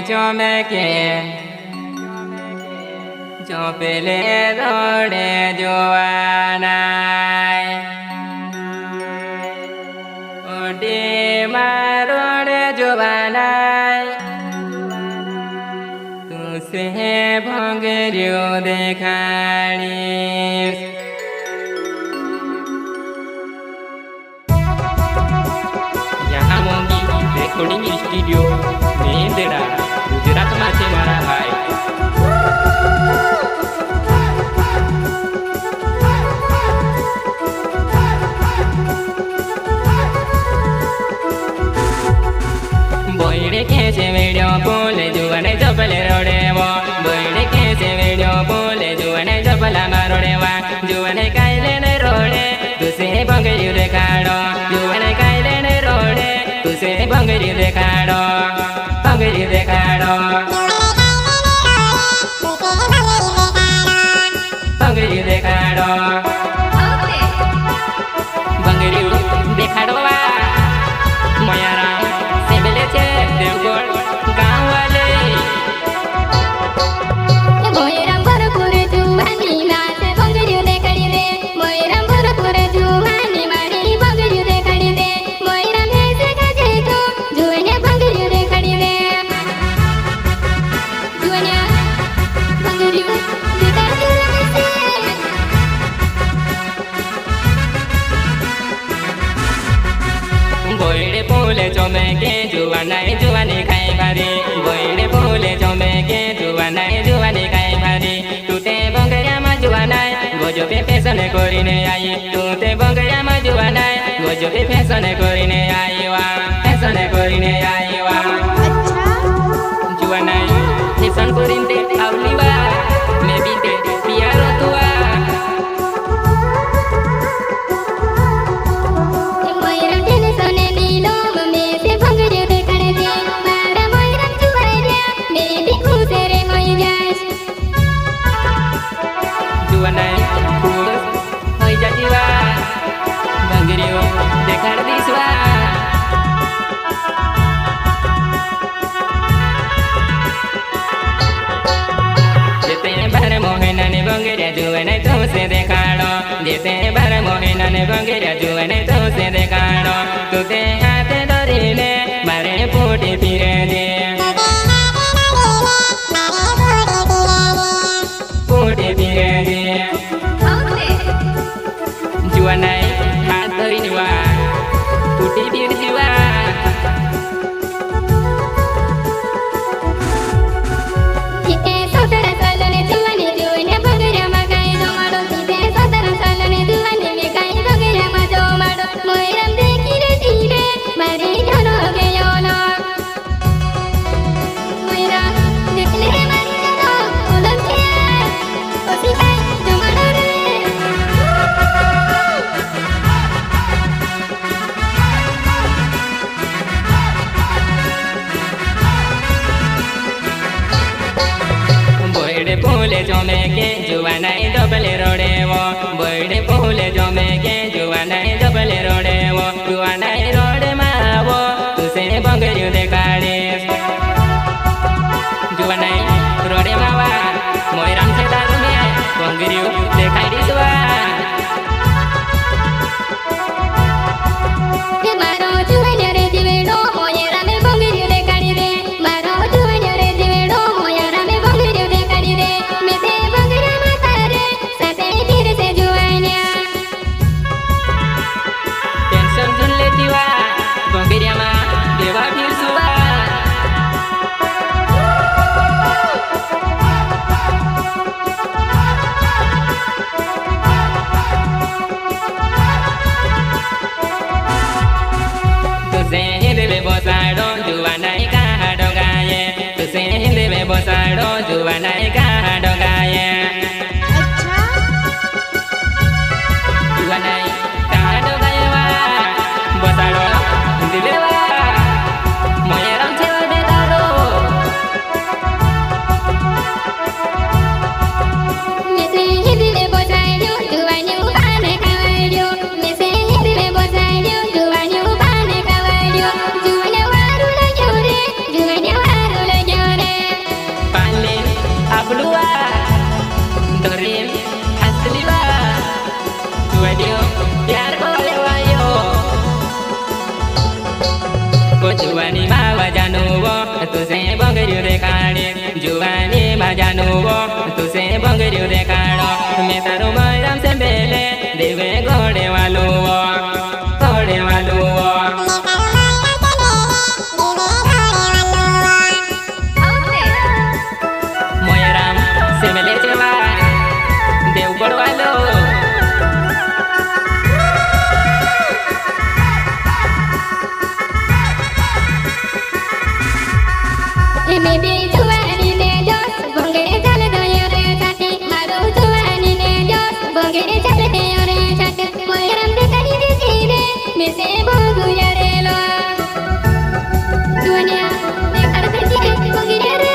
ચોમેકે ચોપેલે રોડે જોવાના ઓટીમાં રોડે જોવાના તું સે ભંગર્યો દેખાડીશ यहाँ मोंगी रेकॉर्डिंग स्टूडियो मेंदरा गुजरात में छे मारा भाई बोईड़े कैसे वीडियो बोले जुआने जबले रोडे वो बोईड़े कैसे वीडियो बोले जुआने जबला मारोडे वा जुआने कायले ने रोडे तुसे बंगरी देखाड़ो जुआने कायले ने रोडे तुसे बंगरी देखाड़ो बंगरी देखाड़ो बंगरी देखाड़ो बंगरी देखाड़ो वा मयारा सेबले छे देवगढ़ गाँव वाले मोयराम भरपूर जुवानी नाचे बंगरी देखाड़ी दे मोयराम भरपूर जुवानी मारी बंगरी देखाड़ी दे मोयराम ऐसे गजे तो जुवाने बंगरी देखाड़ी दे जुवाने बंगरी देखाड़ी दे बोईड़े बोले चौमेके जुवानाए जुवानी खाए भारी बोईड़े बोले चौमेके जुवानाए जुवानी खाए भारी तूते बंगरिया में जुवानाए गोजो पे फैशन करीने आई तूते बंगरिया में जुवानाए गोजो पे फैशन करीने आई वा फैशन करीने आई वा जुवानाए फैशन करीने आवली वा मैं भी ते पियारो तुआ मोयराम तेने सोने नीलो में से बंगरी देखाड़ी दे मारा मोयराम जुवाई रे मेरी भी खुश रे मोयराम जुवानाए खुश होई जाती वा बंगरियो देखाड़ दीस वा Torin Hasliwa Juadio Yar Kolewayo Juani Mawa Januwo Tu se bongriu de kani Juani Ma Januwo Tu se bongriu de kano Metaru Moiram Sembele Deve Gode Waluwo Gode Waluwo Moiram Sembele Cewa Dev Gode Waluwo Maybe Juani ne jos bongere chale doyore chate maro Juani ne jos bongere chale doyore chate moiram de kari de chire me se bogu yare lo dunia de kar de chire bongere re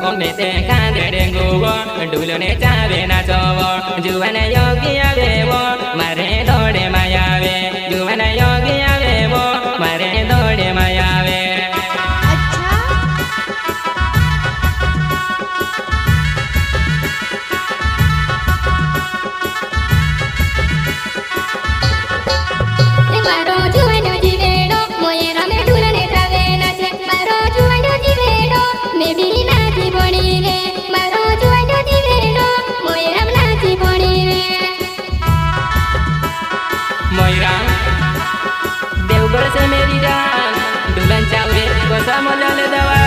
O me te kande de nguwo dulo ne chave na chowo Juana yogi avewo mare dode mayave Juana yogi avewo mare dode mayave maro Juani jivedo moiram me dula ne chave na che maro Juani jivedo me bi na ji boni re maro Juani jivedo moiram na ji boni re Moiram Deogar se meri jaan Dulan chawre kosa molale dawa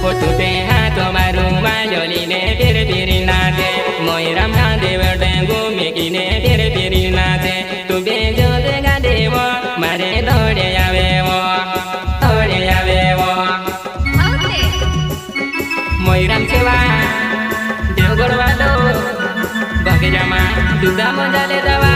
Potute hato maru mayoli ne piri piri nate Moiram hande verdengu meki ne piri piri nate Tu bejo de gadewo mare dode yavewo Dode yavewo Moiram cewa Deogar wado Bagi jama Duda monjale dawa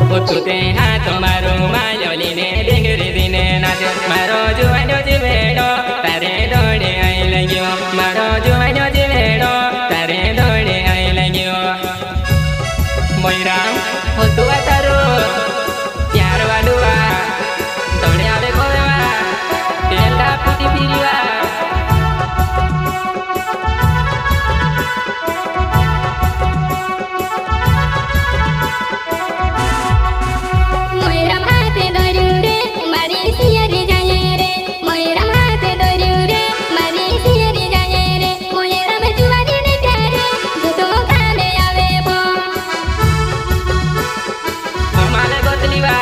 Potute hato maru mayoli ne dingiri dine nate Maro juano jivedo Tare dode I like you Maro juano jivedo Tare dode I like you Moiram Hotu ataru Pyar wadua Dode ave kovewa Tela puti piriwa moiram hate doru re mari siyari jaye re moiram hate doru re mari siyari jaye re moiram juani ne pyare duto kame ave bo Omale gotliwa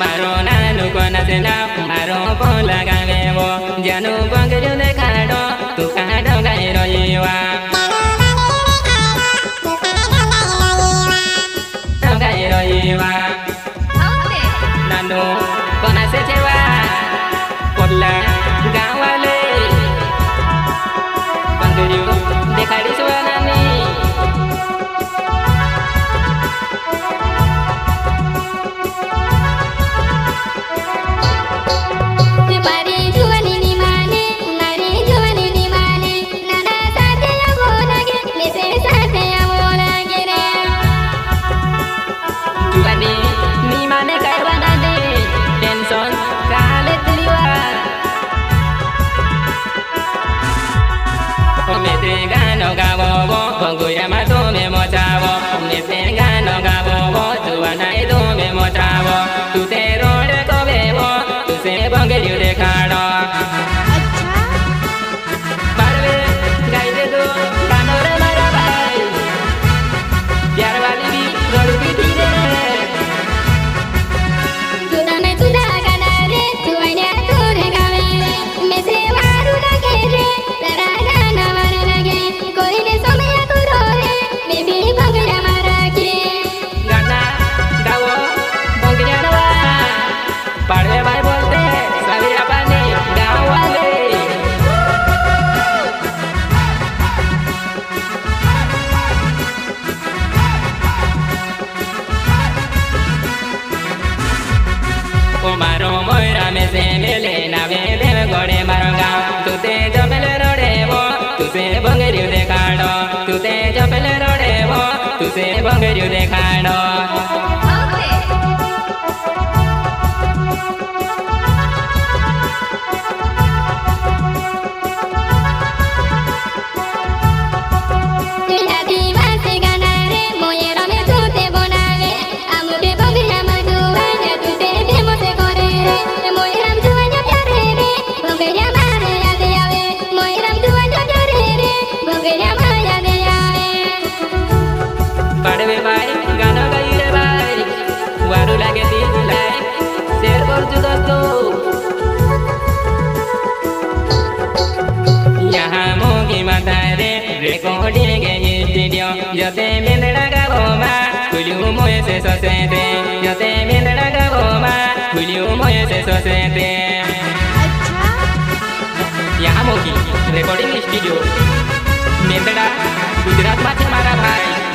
Maro nanu kona sena Maro pola gamewo Janu bangru de kado Tu kado gairo yiwa Gairo yiwa Nanu kona sechewa Pola gawale Bangru de kadi suanani mari juani ni mane Moira में से मेले नावे देव गोड़े मारो गाँव तुते जबल रोडे वो तुसे बंगरियो देखाड़ो तुते जबल रोडे वो तुसे बंगरियो देखाड़ो पाड़वे भाई गाना गाई रे भाई वारू लागे दिल लाए शेर कर जो दोस्तों यहाँ मोगी माता रे रिकॉर्डिंग के स्टूडियो जते मेंदड़ा का गोमा खुलियो मोए से सोसे दे जते मेंदड़ा का गोमा खुलियो मोए से सोसे दे यहाँ मोगी रिकॉर्डिंग स्टूडियो मेंदड़ा गुजरात में हमारा भाई